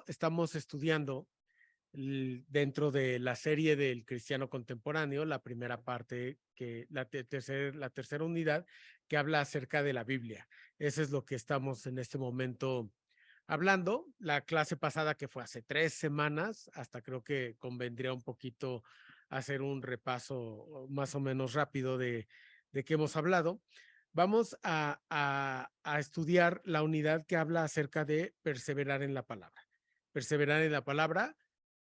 Estamos estudiando dentro de la serie del cristiano contemporáneo, la primera parte, la tercera unidad, que habla acerca de la Biblia. Eso es lo que estamos en este momento hablando. La clase pasada, que fue hace 3 semanas, hasta creo que convendría un poquito hacer un repaso más o menos rápido de qué hemos hablado. Vamos a estudiar la unidad que habla acerca de perseverar en la palabra. Perseverar en la palabra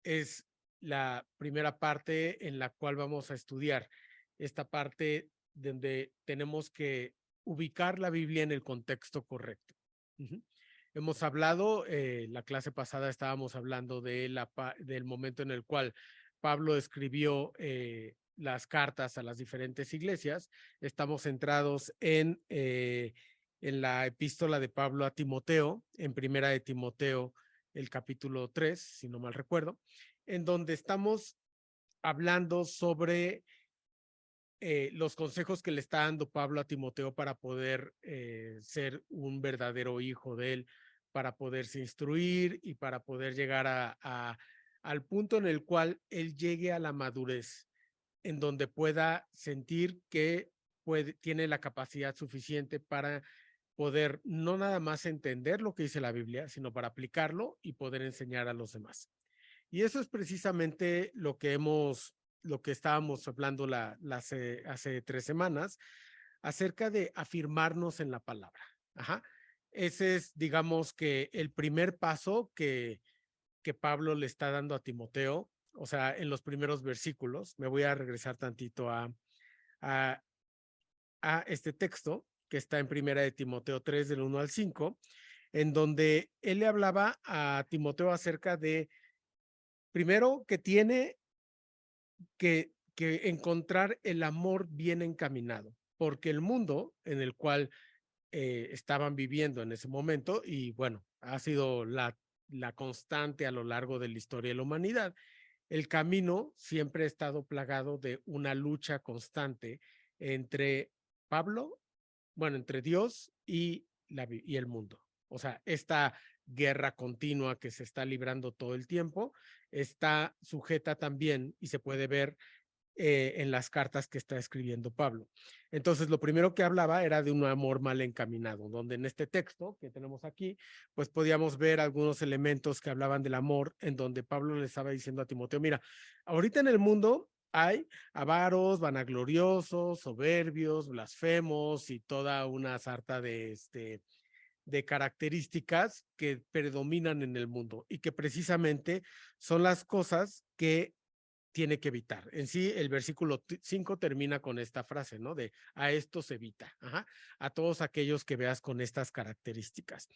es la primera parte en la cual vamos a estudiar esta parte donde tenemos que ubicar la Biblia en el contexto correcto. Hemos hablado, la clase pasada estábamos hablando del momento en el cual Pablo escribió las cartas a las diferentes iglesias. Estamos centrados en la epístola de Pablo a Timoteo, en primera de Timoteo, el capítulo 3, si no mal recuerdo, en donde estamos hablando sobre los consejos que le está dando Pablo a Timoteo para poder ser un verdadero hijo de él, para poderse instruir y para poder llegar al punto en el cual él llegue a la madurez, en donde pueda sentir que tiene la capacidad suficiente para poder no nada más entender lo que dice la Biblia, sino para aplicarlo y poder enseñar a los demás. Y eso es precisamente lo que estábamos hablando hace 3 semanas, acerca de afirmarnos en la palabra. Ajá. Ese es, digamos, que el primer paso que Pablo le está dando a Timoteo, o sea, en los primeros versículos. Me voy a regresar tantito a, a este texto que está en primera de Timoteo 3, del 1 al 5, en donde él le hablaba a Timoteo acerca de, primero, que tiene que encontrar el amor bien encaminado, porque el mundo en el cual estaban viviendo en ese momento, y bueno, ha sido la constante a lo largo de la historia de la humanidad, el camino siempre ha estado plagado de una lucha constante entre Pablo, bueno, entre Dios y el mundo. O sea, esta guerra continua que se está librando todo el tiempo está sujeta también y se puede ver en las cartas que está escribiendo Pablo. Entonces, lo primero que hablaba era de un amor mal encaminado, donde en este texto que tenemos aquí, pues podíamos ver algunos elementos que hablaban del amor, en donde Pablo le estaba diciendo a Timoteo, mira, ahorita en el mundo hay avaros, vanagloriosos, soberbios, blasfemos y toda una sarta de características que predominan en el mundo y que precisamente son las cosas que tiene que evitar. En sí, el versículo 5 termina con esta frase, ¿no? De a esto se evita, ajá, a todos aquellos que veas con estas características.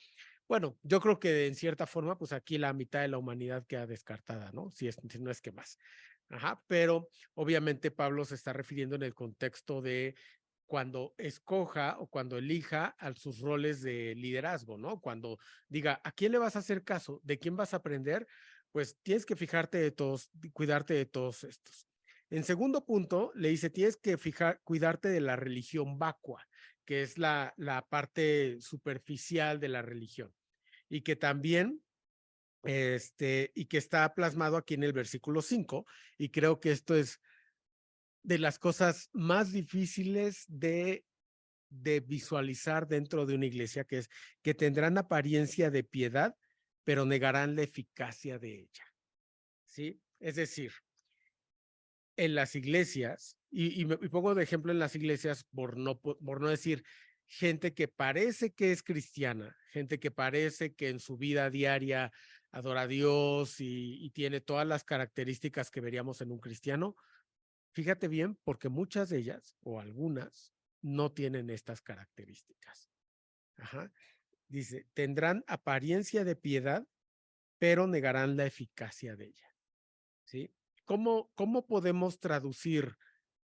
Bueno, yo creo que en cierta forma, pues aquí la mitad de la humanidad queda descartada, ¿no? Si no es que más. Ajá, pero obviamente Pablo se está refiriendo en el contexto de cuando escoja o cuando elija a sus roles de liderazgo, ¿no? Cuando diga, ¿a quién le vas a hacer caso? ¿De quién vas a aprender? Pues tienes que fijarte de todos, cuidarte de todos estos. En segundo punto, le dice, tienes que cuidarte de la religión vacua, que es la parte superficial de la religión, y que también y que está plasmado aquí en el versículo 5, y creo que esto es de las cosas más difíciles de visualizar dentro de una iglesia, que es que tendrán apariencia de piedad, pero negarán la eficacia de ella, ¿sí? Es decir, en las iglesias, y pongo de ejemplo en las iglesias por no decir gente que parece que es cristiana, gente que parece que en su vida diaria adora a Dios y tiene todas las características que veríamos en un cristiano. Fíjate bien, porque muchas de ellas, o algunas, no tienen estas características. Ajá. Dice, tendrán apariencia de piedad, pero negarán la eficacia de ella. ¿Sí? ¿Cómo podemos traducir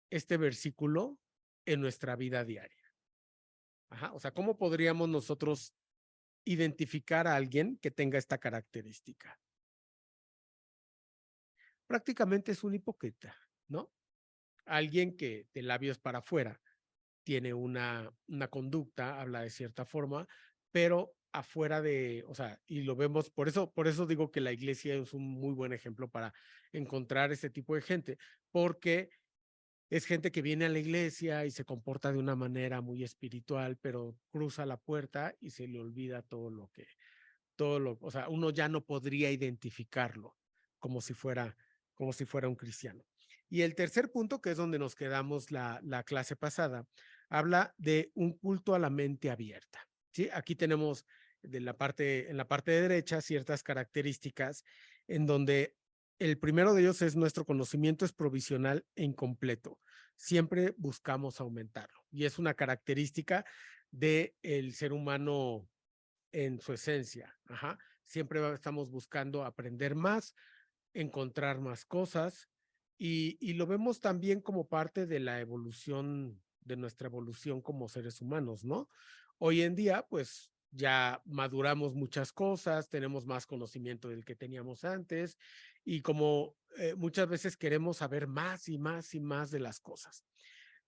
este versículo en nuestra vida diaria? Ajá. O sea, ¿cómo podríamos nosotros identificar a alguien que tenga esta característica? Prácticamente es un hipócrita, ¿no? Alguien que de labios para afuera tiene una conducta, habla de cierta forma, pero afuera de, o sea, y lo vemos, por eso digo que la iglesia es un muy buen ejemplo para encontrar ese tipo de gente, porque es gente que viene a la iglesia y se comporta de una manera muy espiritual, pero cruza la puerta y se le olvida o sea, uno ya no podría identificarlo como si fuera, como si fuera un cristiano. Y el tercer punto, que es donde nos quedamos la clase pasada, habla de un culto a la mente abierta. ¿Sí? Aquí tenemos en la parte de derecha ciertas características en donde el primero de ellos es nuestro conocimiento es provisional e incompleto. Siempre buscamos aumentarlo y es una característica del ser humano en su esencia. Ajá. Siempre estamos buscando aprender más, encontrar más cosas y lo vemos también como parte de la evolución, de nuestra evolución como seres humanos, ¿no? Hoy en día, pues ya maduramos muchas cosas, tenemos más conocimiento del que teníamos antes y como muchas veces queremos saber más y más y más de las cosas.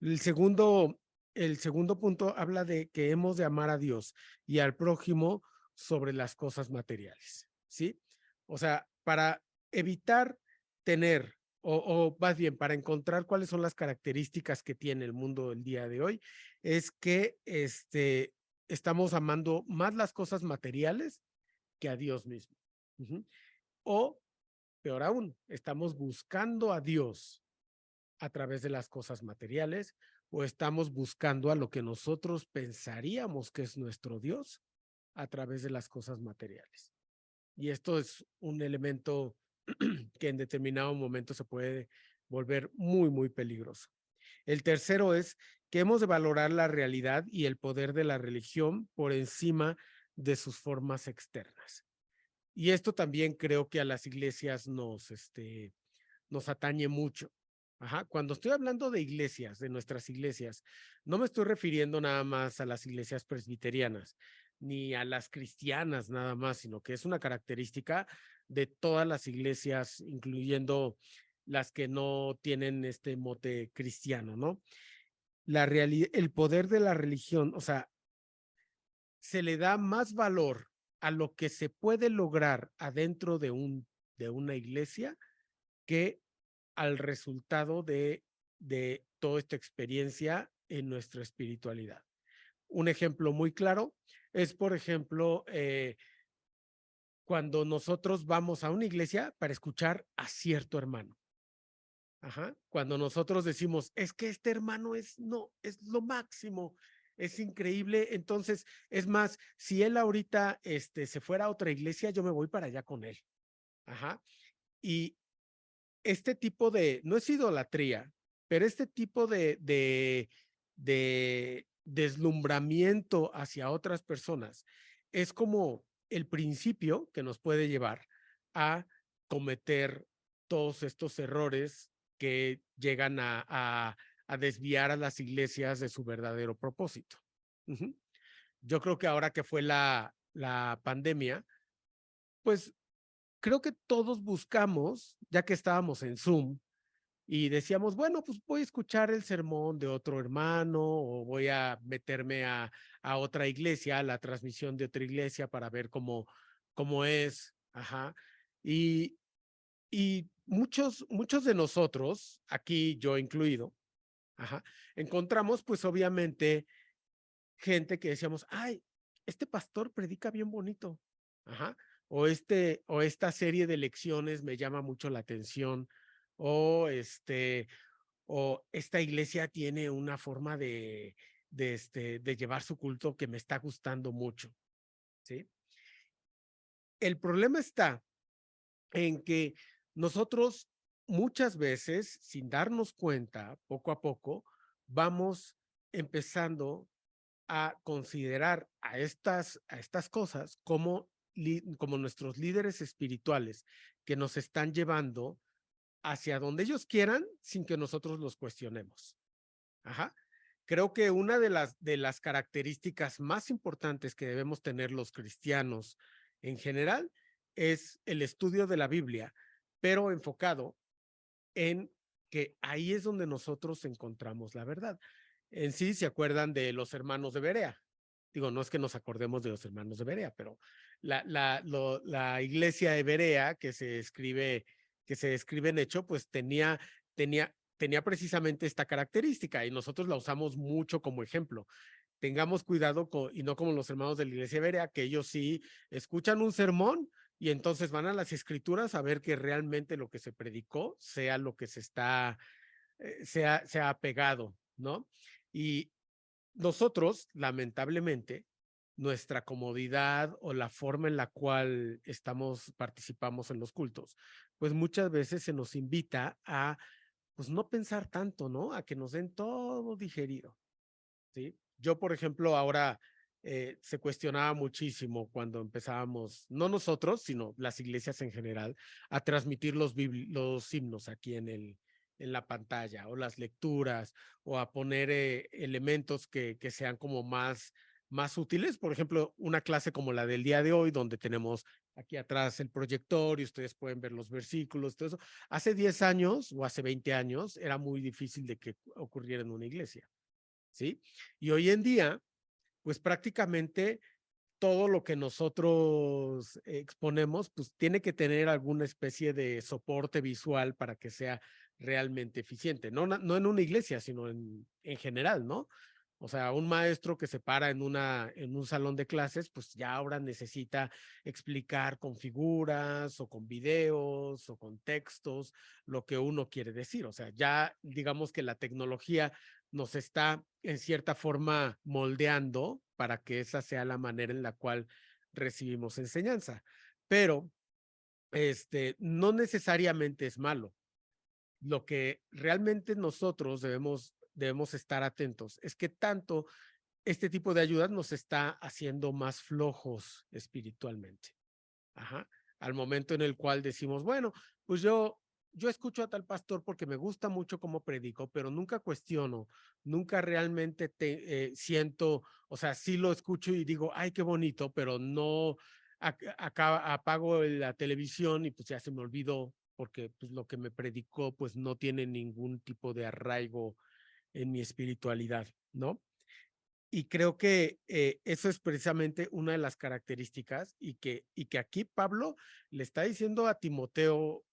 El segundo, el segundo punto habla de que hemos de amar a Dios y al prójimo sobre las cosas materiales, ¿sí? O sea, para evitar tener, o más bien para encontrar cuáles son las características que tiene el mundo del día de hoy, es que estamos amando más las cosas materiales que a Dios mismo. Uh-huh. O, peor aún, estamos buscando a Dios a través de las cosas materiales o estamos buscando a lo que nosotros pensaríamos que es nuestro Dios a través de las cosas materiales. Y esto es un elemento que en determinado momento se puede volver muy, muy peligroso. El tercero es que hemos de valorar la realidad y el poder de la religión por encima de sus formas externas. Y esto también creo que a las iglesias nos atañe mucho. Ajá. Cuando estoy hablando de iglesias, de nuestras iglesias, no me estoy refiriendo nada más a las iglesias presbiterianas, ni a las cristianas nada más, sino que es una característica de todas las iglesias, incluyendo las que no tienen este mote cristiano, ¿no? El poder de la religión, o sea, se le da más valor a lo que se puede lograr adentro de una iglesia que al resultado de toda esta experiencia en nuestra espiritualidad. Un ejemplo muy claro es, por ejemplo, cuando nosotros vamos a una iglesia para escuchar a cierto hermano. Ajá. Cuando nosotros decimos, es que este hermano no, es lo máximo, es increíble. Entonces, es más, si él ahorita se fuera a otra iglesia, yo me voy para allá con él. Ajá. Y este tipo no es idolatría, pero este tipo de deslumbramiento hacia otras personas es como el principio que nos puede llevar a cometer todos estos errores que llegan a desviar a las iglesias de su verdadero propósito. Uh-huh. Yo creo que ahora que fue la pandemia, pues creo que todos buscamos, ya que estábamos en Zoom y decíamos, bueno, pues voy a escuchar el sermón de otro hermano o voy a meterme a otra iglesia, a la transmisión de otra iglesia para ver cómo es. Ajá. Y, y muchos de nosotros, aquí yo incluido, ajá, encontramos pues obviamente gente que decíamos, ay, este pastor predica bien bonito. Ajá. O esta serie de lecciones me llama mucho la atención. O o esta iglesia tiene una forma de llevar su culto que me está gustando mucho. ¿Sí? El problema está en que nosotros muchas veces, sin darnos cuenta, poco a poco, vamos empezando a considerar a estas cosas como nuestros líderes espirituales que nos están llevando hacia donde ellos quieran sin que nosotros los cuestionemos. Ajá. Creo que una de las características más importantes que debemos tener los cristianos en general es el estudio de la Biblia, pero enfocado en que ahí es donde nosotros encontramos la verdad. En sí, ¿se acuerdan de los hermanos de Berea? digo, no es que nos acordemos de los hermanos de Berea, pero la iglesia de Berea que se escribe en Hecho, pues tenía precisamente esta característica y nosotros la usamos mucho como ejemplo. Tengamos cuidado y no como los hermanos de la iglesia de Berea, que ellos sí escuchan un sermón y entonces van a las escrituras a ver que realmente lo que se predicó sea lo que sea apegado, ¿no? Y nosotros, lamentablemente, nuestra comodidad o la forma en la cual participamos en los cultos, pues muchas veces se nos invita a, pues no pensar tanto, ¿no? A que nos den todo digerido, ¿sí? Yo, por ejemplo, ahora se cuestionaba muchísimo cuando empezábamos, no nosotros, sino las iglesias en general, a transmitir los himnos aquí en la pantalla, o las lecturas, o a poner elementos que sean como más útiles. Por ejemplo, una clase como la del día de hoy, donde tenemos aquí atrás el proyector y ustedes pueden ver los versículos, todo eso. Hace 10 años o hace 20 años era muy difícil de que ocurriera en una iglesia, ¿sí? Y hoy en día, pues prácticamente todo lo que nosotros exponemos, pues tiene que tener alguna especie de soporte visual para que sea realmente eficiente. No en una iglesia, sino en general, ¿no? O sea, un maestro que se para en un salón de clases, pues ya ahora necesita explicar con figuras o con videos o con textos lo que uno quiere decir. O sea, ya digamos que la tecnología nos está en cierta forma moldeando para que esa sea la manera en la cual recibimos enseñanza. Pero no necesariamente es malo. Lo que realmente nosotros debemos estar atentos es que tanto este tipo de ayudas nos está haciendo más flojos espiritualmente. Ajá. Al momento en el cual decimos, bueno, pues yo escucho a tal pastor porque me gusta mucho cómo predico, pero nunca cuestiono, nunca realmente siento, o sea, sí lo escucho y digo, ay, qué bonito, pero no acá apago la televisión y pues ya se me olvidó porque pues lo que me predicó pues no tiene ningún tipo de arraigo en mi espiritualidad, ¿no? Y creo que eso es precisamente una de las características y que aquí Pablo le está diciendo a Timoteo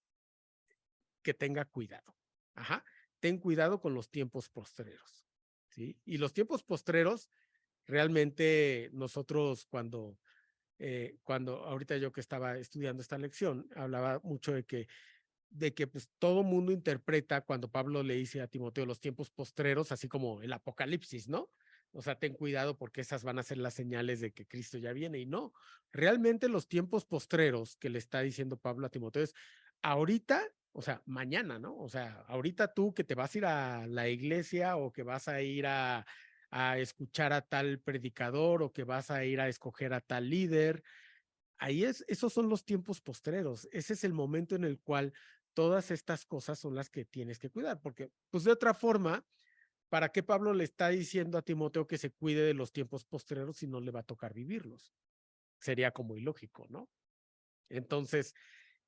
que tenga cuidado. Ajá. Ten cuidado con los tiempos postreros. ¿Sí? Y los tiempos postreros, realmente nosotros cuando ahorita yo que estaba estudiando esta lección, hablaba mucho de que pues todo mundo interpreta cuando Pablo le dice a Timoteo los tiempos postreros, así como el Apocalipsis, ¿no? O sea, ten cuidado porque esas van a ser las señales de que Cristo ya viene. Y no, realmente los tiempos postreros que le está diciendo Pablo a Timoteo es ahorita, o sea, mañana, ¿no? O sea, ahorita tú que te vas a ir a la iglesia o que vas a ir a escuchar a tal predicador o que vas a ir a escoger a tal líder, esos son los tiempos postreros. Ese es el momento en el cual todas estas cosas son las que tienes que cuidar, porque pues de otra forma, ¿para qué Pablo le está diciendo a Timoteo que se cuide de los tiempos postreros si no le va a tocar vivirlos? Sería como ilógico, ¿no? Entonces,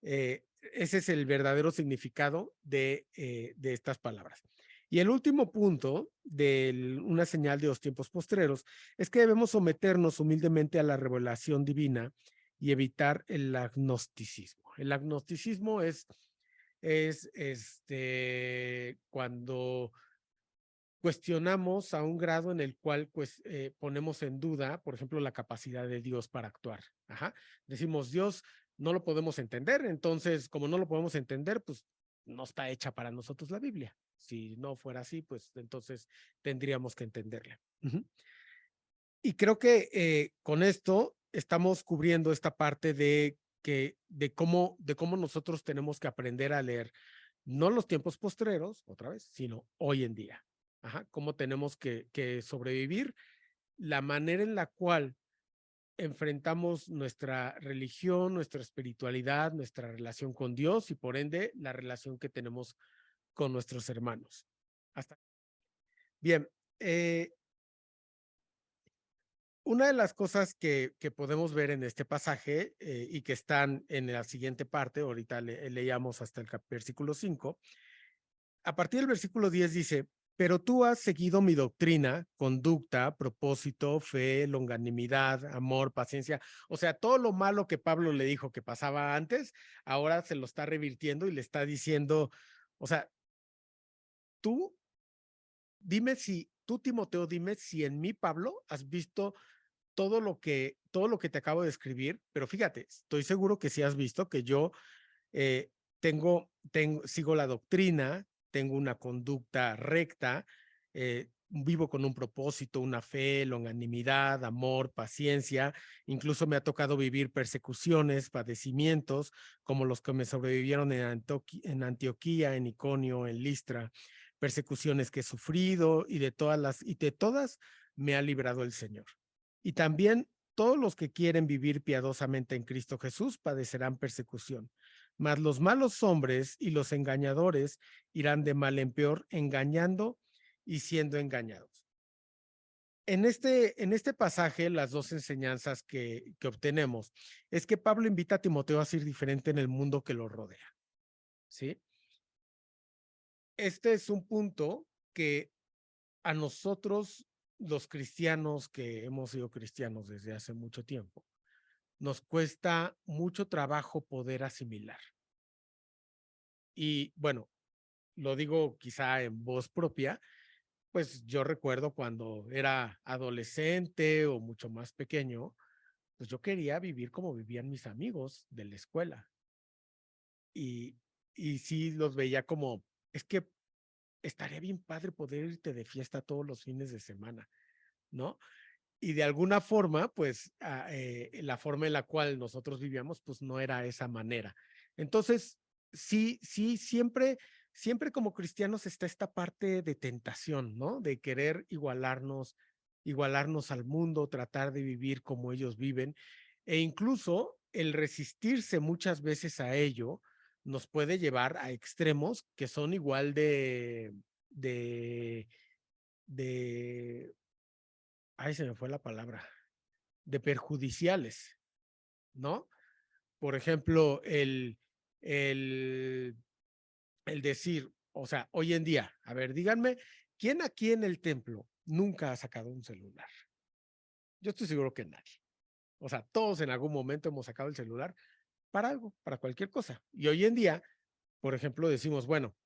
ese es el verdadero significado de estas palabras. Y el último punto de una señal de los tiempos postreros es que debemos someternos humildemente a la revelación divina y evitar el agnosticismo. El agnosticismo es cuando cuestionamos a un grado en el cual pues, ponemos en duda, por ejemplo, la capacidad de Dios para actuar. Ajá. Decimos, Dios no lo podemos entender, entonces, como no lo podemos entender, pues no está hecha para nosotros la Biblia. Si no fuera así, pues entonces tendríamos que entenderla. Uh-huh. Y creo que con esto estamos cubriendo esta parte de cómo nosotros tenemos que aprender a leer, no los tiempos postreros, otra vez, sino hoy en día. Ajá, cómo tenemos que sobrevivir, la manera en la cual enfrentamos nuestra religión, nuestra espiritualidad, nuestra relación con Dios y por ende la relación que tenemos con nuestros hermanos. Hasta. Bien, una de las cosas que podemos ver en este pasaje y que están en la siguiente parte, ahorita leíamos hasta el versículo 5, a partir del versículo 10 dice, pero tú has seguido mi doctrina, conducta, propósito, fe, longanimidad, amor, paciencia. O sea, todo lo malo que Pablo le dijo que pasaba antes, ahora se lo está revirtiendo y le está diciendo, o sea, tú dime si, tú Timoteo, dime si en mí, Pablo, has visto todo lo que te acabo de escribir, pero fíjate, estoy seguro que sí has visto que yo eh, sigo la doctrina, tengo una conducta recta, vivo con un propósito, una fe, longanimidad, amor, paciencia. Incluso me ha tocado vivir persecuciones, padecimientos, como los que me sobrevivieron en Antioquía, en Iconio, en Listra, persecuciones que he sufrido y de todas me ha librado el Señor. Y también todos los que quieren vivir piadosamente en Cristo Jesús padecerán persecución. Mas los malos hombres y los engañadores irán de mal en peor, engañando y siendo engañados. En este pasaje, las dos enseñanzas que obtenemos es que Pablo invita a Timoteo a ser diferente en el mundo que lo rodea. ¿Sí? Este es un punto que a nosotros, los cristianos que hemos sido cristianos desde hace mucho tiempo, nos cuesta mucho trabajo poder asimilar. Y bueno, lo digo quizá en voz propia, pues yo recuerdo cuando era adolescente o mucho más pequeño, pues yo quería vivir como vivían mis amigos de la escuela. Y, y sí los veía como, es que estaría bien padre poder irte de fiesta todos los fines de semana, ¿no? Y de alguna forma, pues la forma en la cual nosotros vivíamos, pues no era esa manera. Entonces, sí, siempre como cristianos está esta parte de tentación, ¿no? De querer igualarnos al mundo, tratar de vivir como ellos viven, e incluso el resistirse muchas veces a ello nos puede llevar a extremos que son igual de, ay, se me fue la palabra, de perjudiciales, ¿no? Por ejemplo, el, el decir, o sea, hoy en día, a ver, díganme, ¿quién aquí en el templo nunca ha sacado un celular? Yo estoy seguro que nadie. O sea, todos en algún momento hemos sacado el celular para algo, para cualquier cosa. Y hoy en día, por ejemplo, decimos, bueno,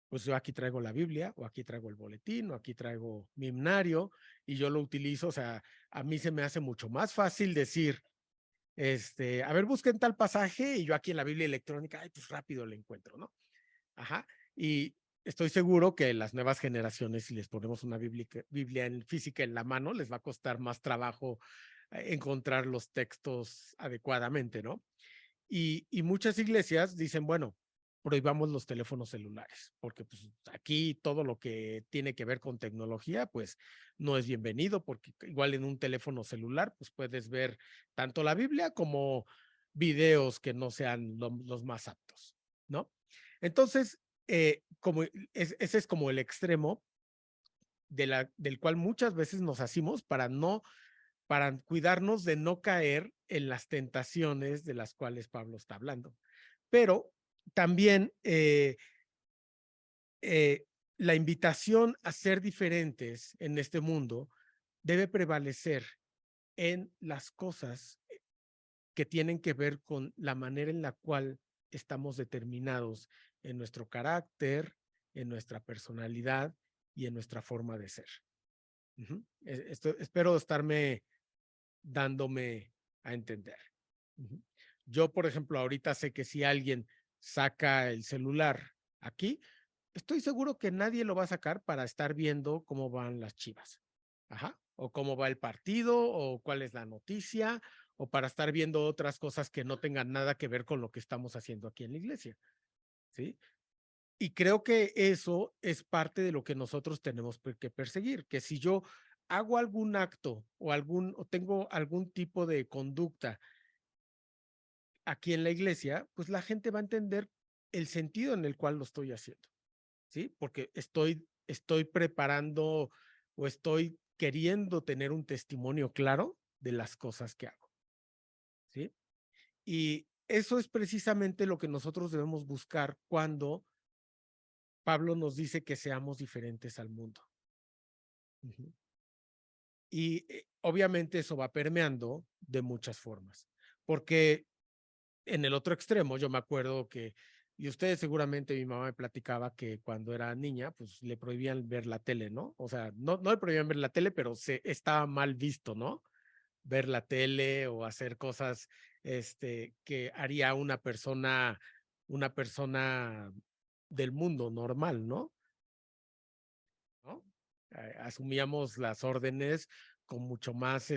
pues yo aquí traigo la Biblia, o aquí traigo el boletín, o aquí traigo mi himnario, y yo lo utilizo, o sea, a mí se me hace mucho más fácil decir, a ver, busquen tal pasaje y yo aquí en la Biblia electrónica, ay, pues rápido lo encuentro, ¿no? Ajá. Y estoy seguro que las nuevas generaciones, si les ponemos una Biblia en física en la mano, les va a costar más trabajo encontrar los textos adecuadamente, ¿no? Y muchas iglesias dicen, bueno, prohibamos los teléfonos celulares, porque pues aquí todo lo que tiene que ver con tecnología, pues no es bienvenido, porque igual en un teléfono celular, pues puedes ver tanto la Biblia como videos que no sean los más aptos, ¿no? Entonces, ese es como el extremo del cual muchas veces nos hacemos para cuidarnos de no caer en las tentaciones de las cuales Pablo está hablando. Pero también la invitación a ser diferentes en este mundo debe prevalecer en las cosas que tienen que ver con la manera en la cual estamos determinados en nuestro carácter, en nuestra personalidad y en nuestra forma de ser. Espero estarme dándome a entender. Yo, por ejemplo, ahorita sé que si alguien saca el celular aquí, estoy seguro que nadie lo va a sacar para estar viendo cómo van las Chivas. Ajá. O cómo va el partido, o cuál es la noticia, o para estar viendo otras cosas que no tengan nada que ver con lo que estamos haciendo aquí en la iglesia. ¿Sí? Y creo que eso es parte de lo que nosotros tenemos que perseguir, que si yo hago algún acto o tengo algún tipo de conducta aquí en la iglesia, pues la gente va a entender el sentido en el cual lo estoy haciendo, ¿sí? Porque estoy preparando o estoy queriendo tener un testimonio claro de las cosas que hago, ¿sí? Y eso es precisamente lo que nosotros debemos buscar cuando Pablo nos dice que seamos diferentes al mundo. Y obviamente eso va permeando de muchas formas, porque en el otro extremo yo me acuerdo que, y ustedes seguramente, mi mamá me platicaba que cuando era niña, pues le prohibían ver la tele, ¿no? O sea, no le prohibían ver la tele, pero estaba mal visto, ¿no? Ver la tele o hacer cosas que haría una persona del mundo normal, ¿no? ¿No? Asumíamos las órdenes con mucho más,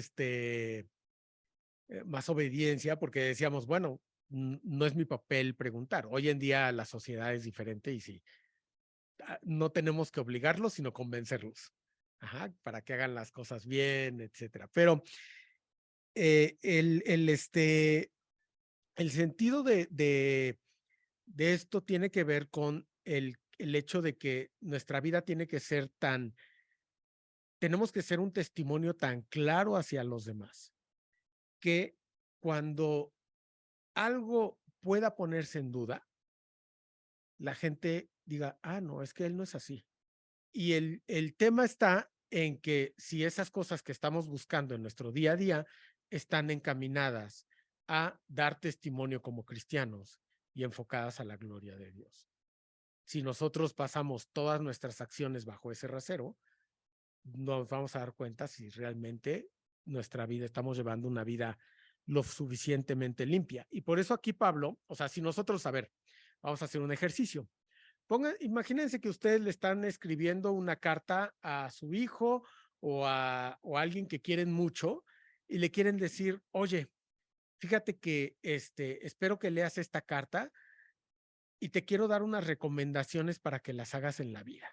más obediencia, porque decíamos, bueno, no es mi papel preguntar. Hoy en día la sociedad es diferente y sí, no tenemos que obligarlos, sino convencerlos, ajá, para que hagan las cosas bien, etcétera. Pero eh, el, el, este, el sentido de esto tiene que ver con el hecho de que nuestra vida tiene que ser tenemos que ser un testimonio tan claro hacia los demás, que cuando algo pueda ponerse en duda, la gente diga, no, es que él no es así. Y el tema está en que si esas cosas que estamos buscando en nuestro día a día están encaminadas a dar testimonio como cristianos y enfocadas a la gloria de Dios. Si nosotros pasamos todas nuestras acciones bajo ese rasero, nos vamos a dar cuenta si realmente nuestra vida, estamos llevando una vida lo suficientemente limpia. Y por eso aquí Pablo, o sea, si nosotros, a ver, vamos a hacer un ejercicio. Imagínense que ustedes le están escribiendo una carta a su hijo o a alguien que quieren mucho y le quieren decir, oye, fíjate que espero que leas esta carta y te quiero dar unas recomendaciones para que las hagas en la vida.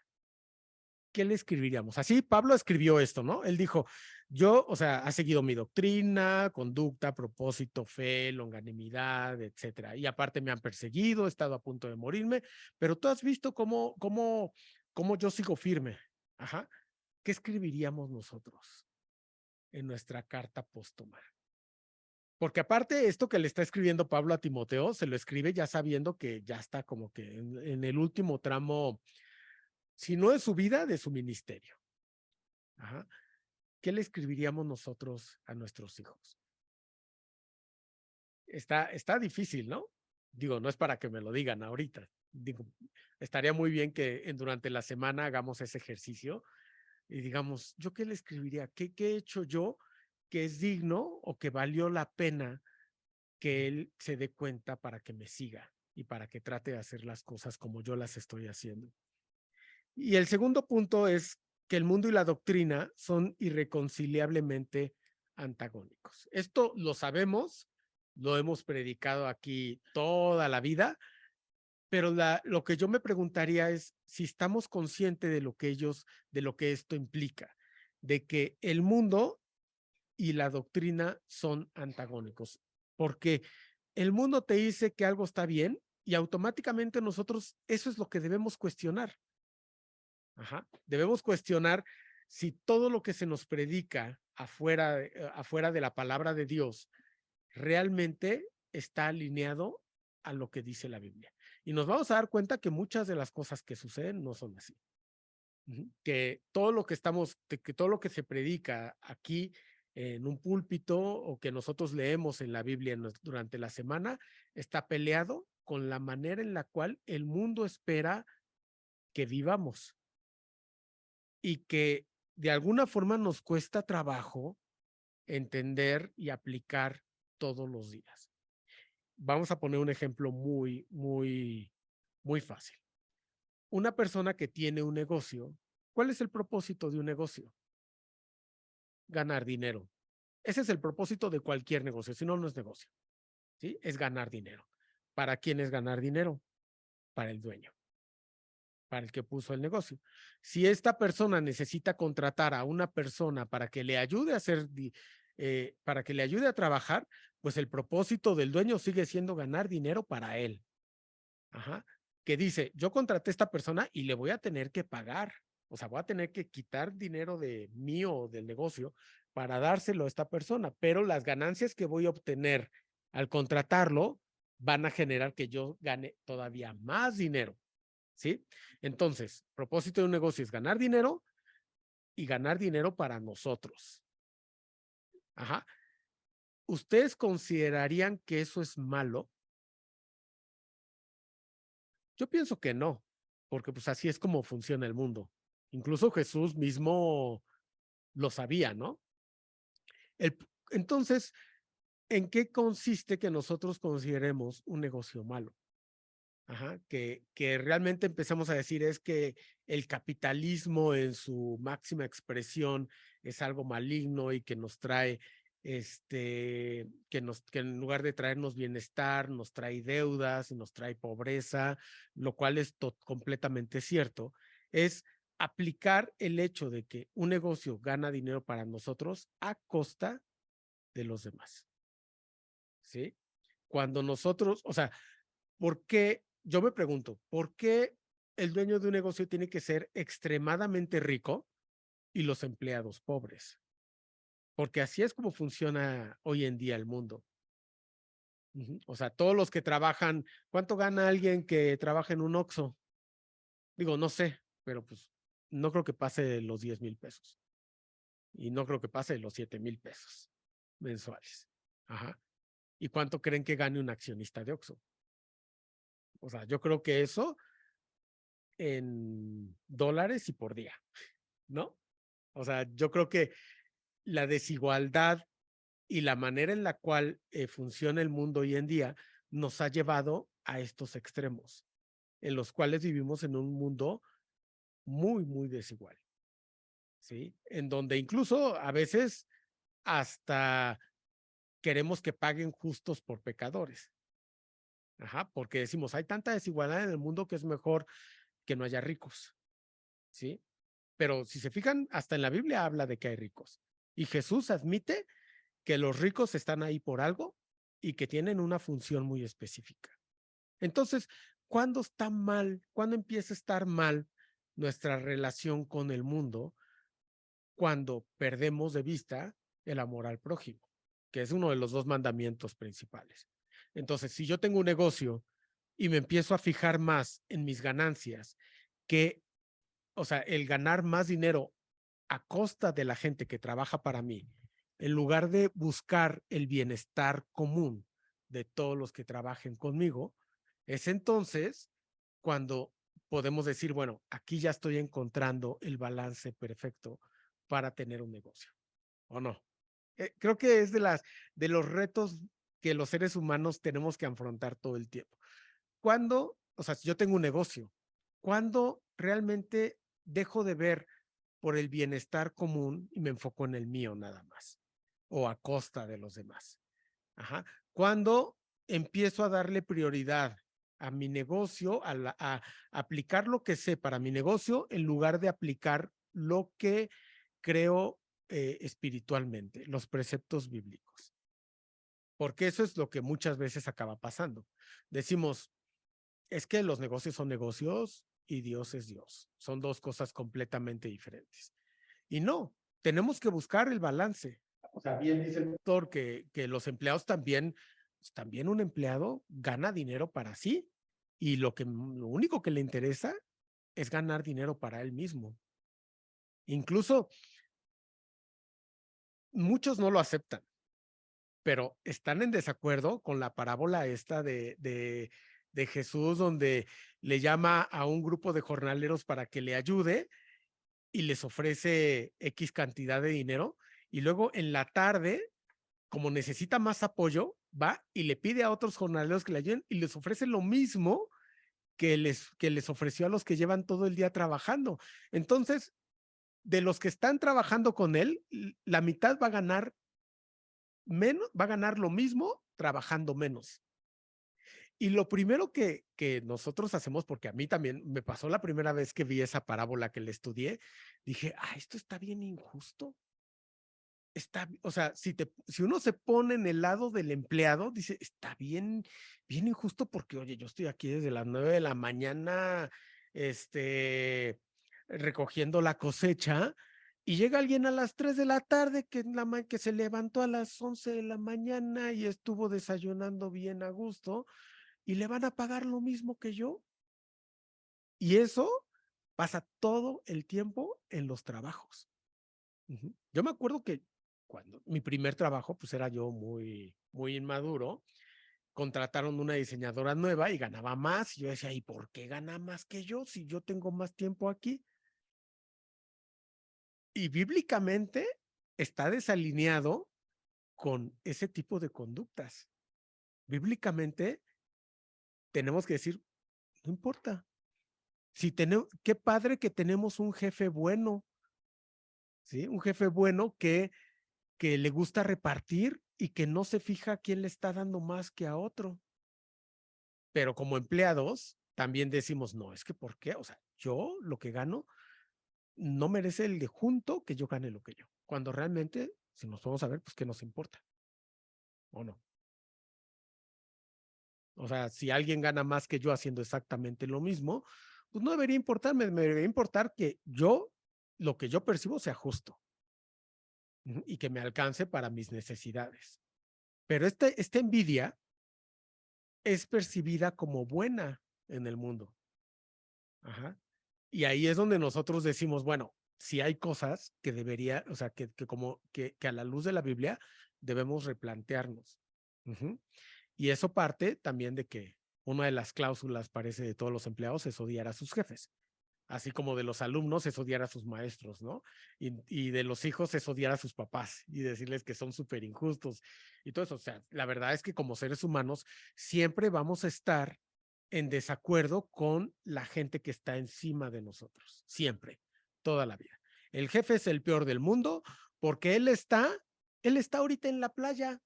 ¿Qué le escribiríamos? Así Pablo escribió esto, ¿no? Él dijo, yo, o sea, ha seguido mi doctrina, conducta, propósito, fe, longanimidad, etcétera. Y aparte me han perseguido, he estado a punto de morirme, pero tú has visto cómo yo sigo firme. Ajá. ¿Qué escribiríamos nosotros en nuestra carta póstuma? Porque aparte, esto que le está escribiendo Pablo a Timoteo, se lo escribe ya sabiendo que ya está como que en el último tramo, si no de su vida, de su ministerio. Ajá. ¿Qué le escribiríamos nosotros a nuestros hijos? Está difícil, ¿no? Digo, no es para que me lo digan ahorita. Digo, estaría muy bien que durante la semana hagamos ese ejercicio y digamos, ¿yo qué le escribiría? ¿Qué he hecho yo que es digno o que valió la pena que él se dé cuenta para que me siga y para que trate de hacer las cosas como yo las estoy haciendo? Y el segundo punto es que el mundo y la doctrina son irreconciliablemente antagónicos. Esto lo sabemos, lo hemos predicado aquí toda la vida, pero lo que yo me preguntaría es si estamos conscientes de lo que esto implica, de que el mundo y la doctrina son antagónicos, porque el mundo te dice que algo está bien y automáticamente nosotros eso es lo que debemos cuestionar. Ajá. Debemos cuestionar si todo lo que se nos predica afuera de la palabra de Dios realmente está alineado a lo que dice la Biblia. Y nos vamos a dar cuenta que muchas de las cosas que suceden no son así. Que todo lo que todo lo que se predica aquí en un púlpito o que nosotros leemos en la Biblia durante la semana está peleado con la manera en la cual el mundo espera que vivamos y que de alguna forma nos cuesta trabajo entender y aplicar todos los días. Vamos a poner un ejemplo muy fácil. Una persona que tiene un negocio, ¿cuál es el propósito de un negocio? Ganar dinero. Ese es el propósito de cualquier negocio, si no, no es negocio. ¿Sí? Es ganar dinero. ¿Para quién es ganar dinero? Para el dueño, para el que puso el negocio. Si esta persona necesita contratar a una persona para que le ayude a para que le ayude a trabajar, pues el propósito del dueño sigue siendo ganar dinero para él. Ajá. Que dice, yo contraté a esta persona y le voy a tener que pagar. O sea, voy a tener que quitar dinero de mío o del negocio para dárselo a esta persona, pero las ganancias que voy a obtener al contratarlo van a generar que yo gane todavía más dinero. ¿sí? Entonces, propósito de un negocio es ganar dinero y ganar dinero para nosotros. Ajá. ¿Ustedes considerarían que eso es malo? Yo pienso que no, porque pues así es como funciona el mundo. Incluso Jesús mismo lo sabía, ¿no? El, entonces, ¿en qué consiste que nosotros consideremos un negocio malo? Ajá, que realmente empezamos a decir es que el capitalismo en su máxima expresión es algo maligno y que nos trae, que en lugar de traernos bienestar, nos trae deudas y nos trae pobreza, lo cual es completamente cierto, es aplicar el hecho de que un negocio gana dinero para nosotros a costa de los demás, ¿sí? Cuando nosotros, o sea, ¿por qué? Yo me pregunto, ¿por qué el dueño de un negocio tiene que ser extremadamente rico y los empleados pobres? Porque así es como funciona hoy en día el mundo. O sea, todos los que trabajan, ¿cuánto gana alguien que trabaja en un Oxxo? Digo, no sé, pero pues no creo que pase los 10,000 pesos y no creo que pase los 7,000 pesos mensuales. Ajá. ¿Y cuánto creen que gane un accionista de Oxxo? O sea, yo creo que eso en dólares y por día, ¿no? O sea, yo creo que la desigualdad y la manera en la cual funciona el mundo hoy en día nos ha llevado a estos extremos, en los cuales vivimos en un mundo muy, muy desigual, ¿sí? En donde incluso a veces hasta queremos que paguen justos por pecadores. Ajá, porque decimos, hay tanta desigualdad en el mundo que es mejor que no haya ricos, ¿sí? Pero si se fijan, hasta en la Biblia habla de que hay ricos. Y Jesús admite que los ricos están ahí por algo y que tienen una función muy específica. Entonces, ¿cuándo está mal? ¿Cuándo empieza a estar mal nuestra relación con el mundo? Cuando perdemos de vista el amor al prójimo, que es uno de los dos mandamientos principales. Entonces, si yo tengo un negocio y me empiezo a fijar más en mis ganancias, que, o sea, el ganar más dinero a costa de la gente que trabaja para mí, en lugar de buscar el bienestar común de todos los que trabajen conmigo, es entonces cuando podemos decir, bueno, aquí ya estoy encontrando el balance perfecto para tener un negocio, ¿o no? Creo que es de los retos que los seres humanos tenemos que afrontar todo el tiempo. Cuando, o sea, si yo tengo un negocio, ¿cuándo realmente dejo de ver por el bienestar común y me enfoco en el mío nada más o a costa de los demás? Ajá. Cuando empiezo a darle prioridad a mi negocio, a aplicar lo que sé para mi negocio en lugar de aplicar lo que creo espiritualmente, los preceptos bíblicos. Porque eso es lo que muchas veces acaba pasando. Decimos, es que los negocios son negocios y Dios es Dios. Son dos cosas completamente diferentes. Y no, tenemos que buscar el balance. O sea, bien dice el doctor que los empleados también, pues, también un empleado gana dinero para sí y lo único que le interesa es ganar dinero para él mismo. Incluso muchos no lo aceptan, pero están en desacuerdo con la parábola esta de Jesús, donde le llama a un grupo de jornaleros para que le ayude y les ofrece X cantidad de dinero. Y luego en la tarde, como necesita más apoyo, va y le pide a otros jornaleros que le ayuden y les ofrece lo mismo que les ofreció a los que llevan todo el día trabajando. Entonces, de los que están trabajando con él, la mitad va a ganar menos, va a ganar lo mismo trabajando menos. Y lo primero que nosotros hacemos, porque a mí también me pasó la primera vez que vi esa parábola que le estudié, dije, esto está bien injusto. Está, o sea, si uno se pone en el lado del empleado, dice, está bien, bien injusto porque, oye, yo estoy aquí desde las 9 de la mañana, recogiendo la cosecha y llega alguien a las 3 de la tarde que se levantó a las 11 de la mañana y estuvo desayunando bien a gusto y le van a pagar lo mismo que yo. Y eso pasa todo el tiempo en los trabajos. Yo me acuerdo que cuando mi primer trabajo, pues era yo muy, muy inmaduro, contrataron una diseñadora nueva y ganaba más. Y yo decía, ¿y por qué gana más que yo si yo tengo más tiempo aquí? Y bíblicamente está desalineado con ese tipo de conductas. Bíblicamente tenemos que decir, no importa. Si tenemos, qué padre que tenemos un jefe bueno, ¿sí? Un jefe bueno que le gusta repartir y que no se fija a quién le está dando más que a otro. Pero como empleados, también decimos, no, es que ¿por qué? O sea, yo lo que gano no merece el de junto que yo gane lo que yo. Cuando realmente, si nos vamos a ver, pues qué nos importa, ¿o no? O sea, si alguien gana más que yo haciendo exactamente lo mismo, pues no debería importarme, me debería importar que yo, lo que yo percibo sea justo y que me alcance para mis necesidades. Pero esta envidia es percibida como buena en el mundo. Ajá. Y ahí es donde nosotros decimos, bueno, si hay cosas que debería, o sea, que a la luz de la Biblia debemos replantearnos. Uh-huh. Y eso parte también de que una de las cláusulas, parece, de todos los empleados es odiar a sus jefes, así como de los alumnos es odiar a sus maestros, ¿no? Y de los hijos es odiar a sus papás y decirles que son súper injustos y todo eso. O sea, la verdad es que como seres humanos siempre vamos a estar en desacuerdo con la gente que está encima de nosotros, siempre, toda la vida. El jefe es el peor del mundo porque él está ahorita en la playa,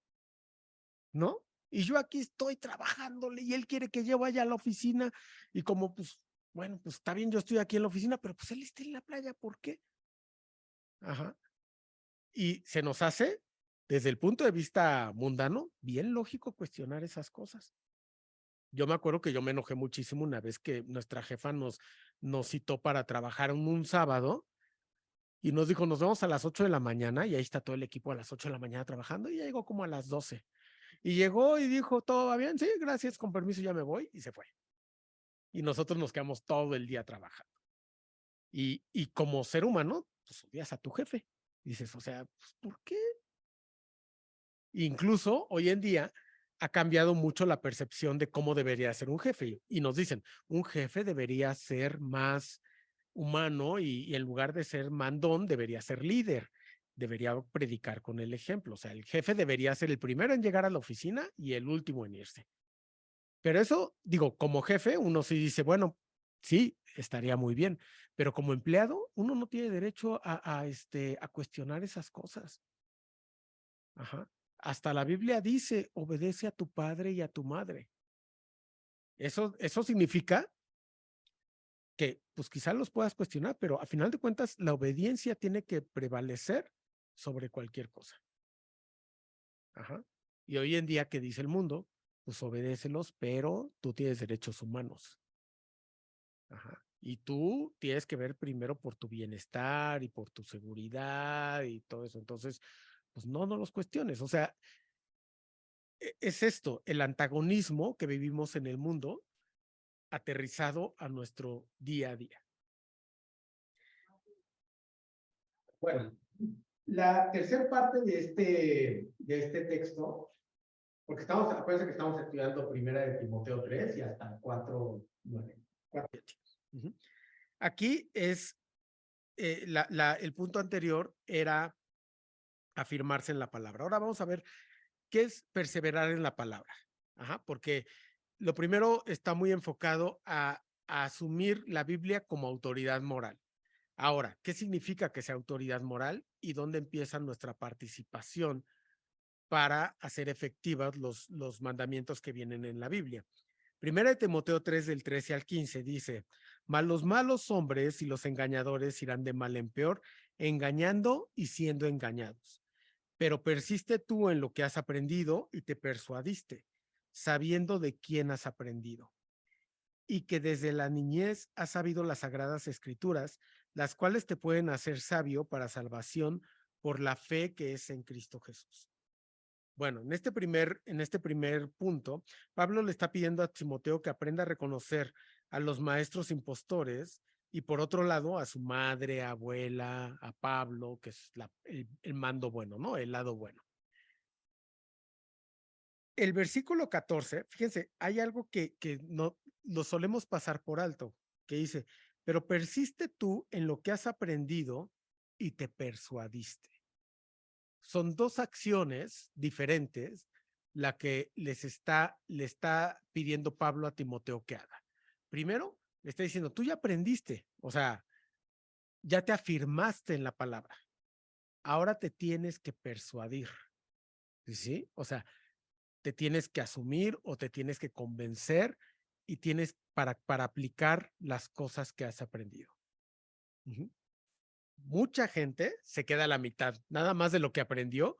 ¿no? Y yo aquí estoy trabajándole y él quiere que yo vaya a la oficina y como pues, bueno, pues está bien, yo estoy aquí en la oficina, pero pues él está en la playa, ¿por qué? Ajá. Y se nos hace, desde el punto de vista mundano, bien lógico cuestionar esas cosas. Yo me acuerdo que yo me enojé muchísimo una vez que nuestra jefa nos citó para trabajar un sábado y nos dijo, nos vemos a las 8 de la mañana y ahí está todo el equipo a las 8 de la mañana trabajando y ya llegó como a las 12. Y llegó y dijo, ¿todo va bien? Sí, gracias, con permiso, ya me voy y se fue. Y nosotros nos quedamos todo el día trabajando. Y como ser humano, pues odias a tu jefe. Y dices, o sea, pues, ¿por qué? Incluso hoy en día ha cambiado mucho la percepción de cómo debería ser un jefe. Y nos dicen, un jefe debería ser más humano y en lugar de ser mandón, debería ser líder, debería predicar con el ejemplo. O sea, el jefe debería ser el primero en llegar a la oficina y el último en irse. Pero eso, digo, como jefe, uno sí dice, bueno, sí, estaría muy bien, pero como empleado, uno no tiene derecho a cuestionar esas cosas. Ajá. Hasta la Biblia dice, obedece a tu padre y a tu madre. Eso significa que, pues quizás los puedas cuestionar, pero a final de cuentas, la obediencia tiene que prevalecer sobre cualquier cosa. Ajá. Y hoy en día, ¿qué dice el mundo? Pues obedécelos, pero tú tienes derechos humanos. Ajá. Y tú tienes que ver primero por tu bienestar y por tu seguridad y todo eso. Entonces, pues no los cuestiones. O sea, es esto, el antagonismo que vivimos en el mundo aterrizado a nuestro día a día. Bueno, la tercera parte de este texto, porque acuérdense que estamos estudiando primera de Timoteo 3 y hasta 4:9. Aquí es, el punto anterior era afirmarse en la palabra. Ahora vamos a ver qué es perseverar en la palabra. Ajá, porque lo primero está muy enfocado a asumir la Biblia como autoridad moral. Ahora, ¿qué significa que sea autoridad moral y dónde empieza nuestra participación para hacer efectivas los mandamientos que vienen en la Biblia? Primera de Timoteo 3 del 13 al 15 dice, mas los malos hombres y los engañadores irán de mal en peor, engañando y siendo engañados. Pero persiste tú en lo que has aprendido y te persuadiste, sabiendo de quién has aprendido, y que desde la niñez has sabido las sagradas escrituras, las cuales te pueden hacer sabio para salvación por la fe que es en Cristo Jesús. Bueno, en este primer punto, Pablo le está pidiendo a Timoteo que aprenda a reconocer a los maestros impostores y por otro lado a su madre, abuela, a Pablo, que es el mando bueno, ¿no? El lado bueno. El versículo 14, fíjense, hay algo que no lo solemos pasar por alto, que dice, pero persiste tú en lo que has aprendido y te persuadiste. Son dos acciones diferentes la que le está pidiendo Pablo a Timoteo que haga. Primero, le está diciendo, tú ya aprendiste, o sea, ya te afirmaste en la palabra. Ahora te tienes que persuadir. ¿Sí? O sea, te tienes que asumir o te tienes que convencer y tienes para aplicar las cosas que has aprendido. Mucha gente se queda a la mitad, nada más de lo que aprendió,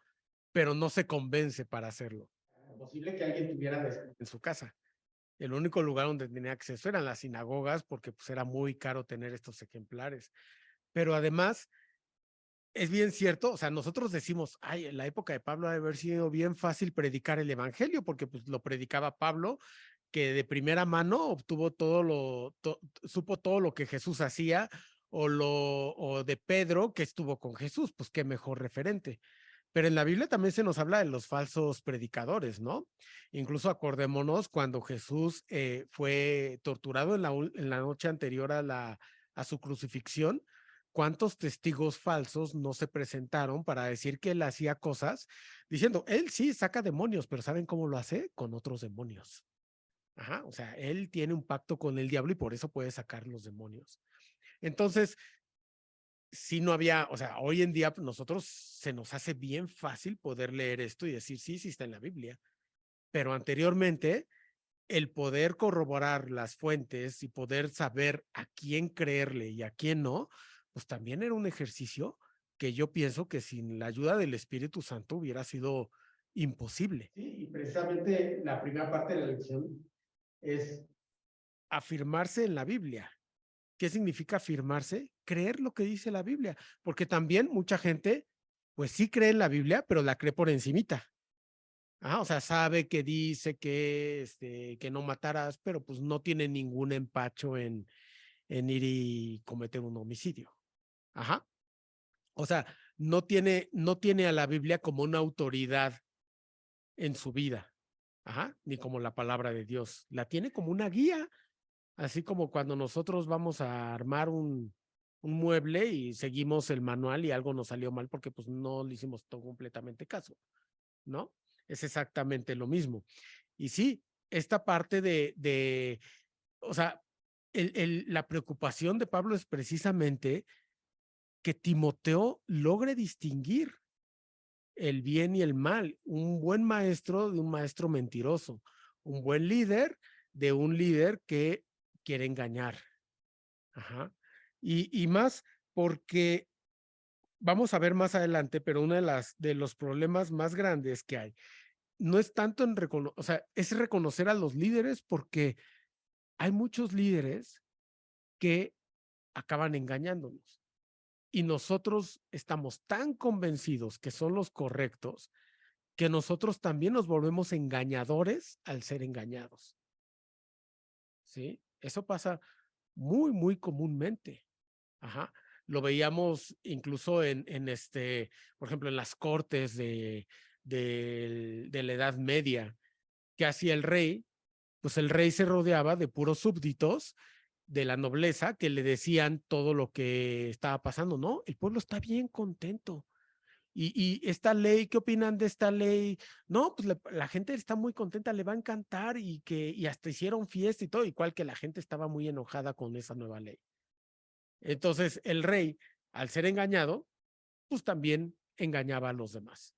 pero no se convence para hacerlo. Es posible que alguien tuviera en su casa. El único lugar donde tenía acceso eran las sinagogas porque pues, era muy caro tener estos ejemplares. Pero además, es bien cierto, o sea, nosotros decimos, ay, en la época de Pablo debe haber sido bien fácil predicar el evangelio porque pues lo predicaba Pablo, que de primera mano obtuvo supo todo lo que Jesús hacía, o de Pedro, que estuvo con Jesús, pues qué mejor referente. Pero en la Biblia también se nos habla de los falsos predicadores, ¿no? Incluso acordémonos cuando Jesús fue torturado en la noche anterior a su crucifixión, cuántos testigos falsos no se presentaron para decir que él hacía cosas, diciendo, él sí saca demonios, pero ¿saben cómo lo hace? Con otros demonios. Ajá, o sea, él tiene un pacto con el diablo y por eso puede sacar los demonios. Entonces, si no había, o sea, hoy en día nosotros se nos hace bien fácil poder leer esto y decir, sí, sí está en la Biblia, pero anteriormente el poder corroborar las fuentes y poder saber a quién creerle y a quién no, pues también era un ejercicio que yo pienso que sin la ayuda del Espíritu Santo hubiera sido imposible. Sí, y precisamente la primera parte de la lección es afirmarse en la Biblia. ¿Qué significa afirmarse? Creer lo que dice la Biblia, porque también mucha gente, pues sí cree en la Biblia, pero la cree por encimita. O sea, sabe que dice que no matarás, pero pues no tiene ningún empacho en ir y cometer un homicidio. Ajá. O sea, no tiene a la Biblia como una autoridad en su vida. Ajá. Ni como la palabra de Dios. La tiene como una guía. Así como cuando nosotros vamos a armar un mueble y seguimos el manual y algo nos salió mal porque pues no le hicimos todo completamente caso, ¿no? Es exactamente lo mismo. Y sí, esta parte o sea, la preocupación de Pablo es precisamente que Timoteo logre distinguir el bien y el mal, un buen maestro de un maestro mentiroso, un buen líder de un líder que quiere engañar. Ajá. Y más porque vamos a ver más adelante, pero uno de los problemas más grandes que hay no es tanto en o sea, es reconocer a los líderes porque hay muchos líderes que acaban engañándonos y nosotros estamos tan convencidos que son los correctos que nosotros también nos volvemos engañadores al ser engañados. ¿Sí? Eso pasa muy, muy comúnmente. Ajá. Lo veíamos incluso por ejemplo, en las cortes de la Edad Media, que hacía el rey, pues el rey se rodeaba de puros súbditos de la nobleza que le decían todo lo que estaba pasando, ¿no? El pueblo está bien contento. Y esta ley, ¿qué opinan de esta ley? No, pues la gente está muy contenta, le va a encantar y hasta hicieron fiesta y todo, igual que la gente estaba muy enojada con esa nueva ley. Entonces el rey, al ser engañado, pues también engañaba a los demás.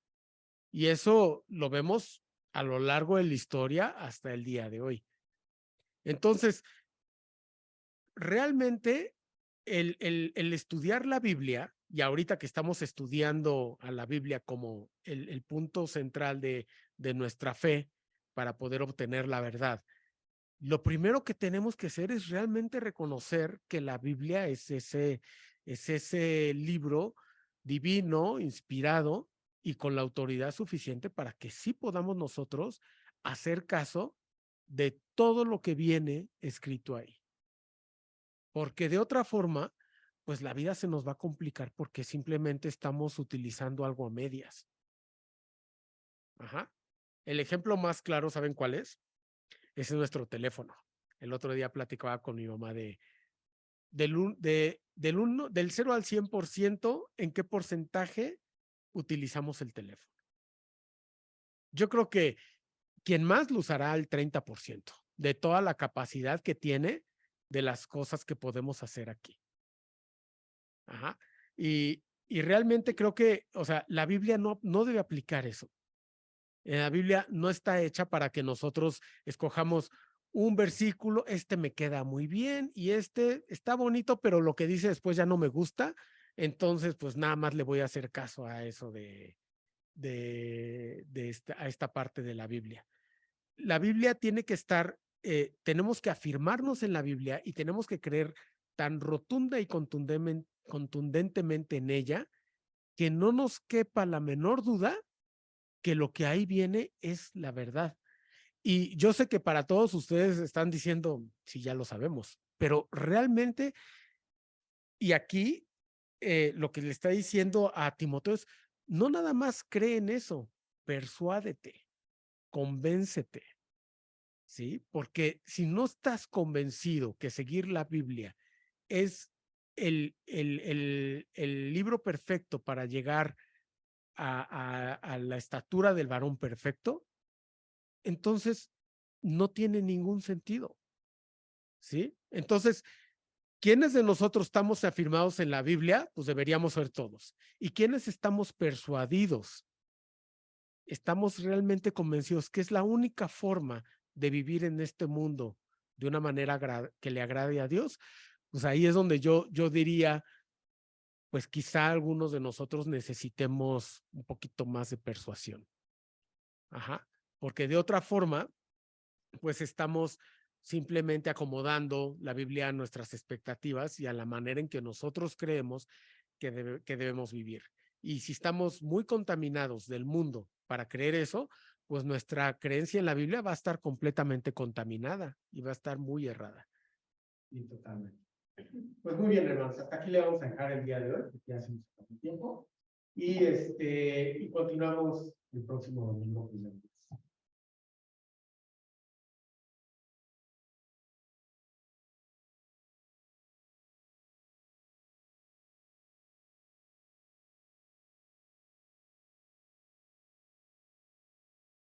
Y eso lo vemos a lo largo de la historia hasta el día de hoy. Entonces, realmente el estudiar la Biblia, y ahorita que estamos estudiando a la Biblia como el punto central de nuestra fe para poder obtener la verdad, lo primero que tenemos que hacer es realmente reconocer que la Biblia es ese libro divino, inspirado y con la autoridad suficiente para que sí podamos nosotros hacer caso de todo lo que viene escrito ahí. porque de otra forma, pues la vida se nos va a complicar porque simplemente estamos utilizando algo a medias. Ajá. El ejemplo más claro, ¿saben cuál es? Ese es nuestro teléfono. El otro día platicaba con mi mamá del 0 al 100%, ¿en qué porcentaje utilizamos el teléfono? Yo creo que quien más lo usará al 30% de toda la capacidad que tiene de las cosas que podemos hacer aquí. Ajá. Y realmente creo que, o sea, la Biblia no debe aplicar eso. La Biblia no está hecha para que nosotros escojamos un versículo, este me queda muy bien y este está bonito, pero lo que dice después ya no me gusta, entonces pues nada más le voy a hacer caso a eso a esta parte de la Biblia. La Biblia tiene que estar, tenemos que afirmarnos en la Biblia y tenemos que creer tan rotunda y contundentemente en ella que no nos quepa la menor duda que lo que ahí viene es la verdad. Y yo sé que para todos ustedes están diciendo, sí, ya lo sabemos, pero realmente, y aquí lo que le está diciendo a Timoteo es, no nada más cree en eso, persuádete, convéncete, ¿sí? Porque si no estás convencido que seguir la Biblia es el libro perfecto para llegar a la estatura del varón perfecto, entonces no tiene ningún sentido, ¿sí? Entonces, ¿quiénes de nosotros estamos afirmados en la Biblia? Pues deberíamos ser todos. ¿Y quiénes estamos persuadidos? ¿Estamos realmente convencidos que es la única forma de vivir en este mundo de una manera que le agrade a Dios? Pues ahí es donde yo diría, pues quizá algunos de nosotros necesitemos un poquito más de persuasión. Ajá. Porque de otra forma, pues estamos simplemente acomodando la Biblia a nuestras expectativas y a la manera en que nosotros creemos que debemos vivir. Y si estamos muy contaminados del mundo para creer eso, pues nuestra creencia en la Biblia va a estar completamente contaminada y va a estar muy errada. Y totalmente. Pues muy bien, hermanos, hasta aquí le vamos a dejar el día de hoy, porque ya hacemos poco tiempo. Y continuamos el próximo domingo.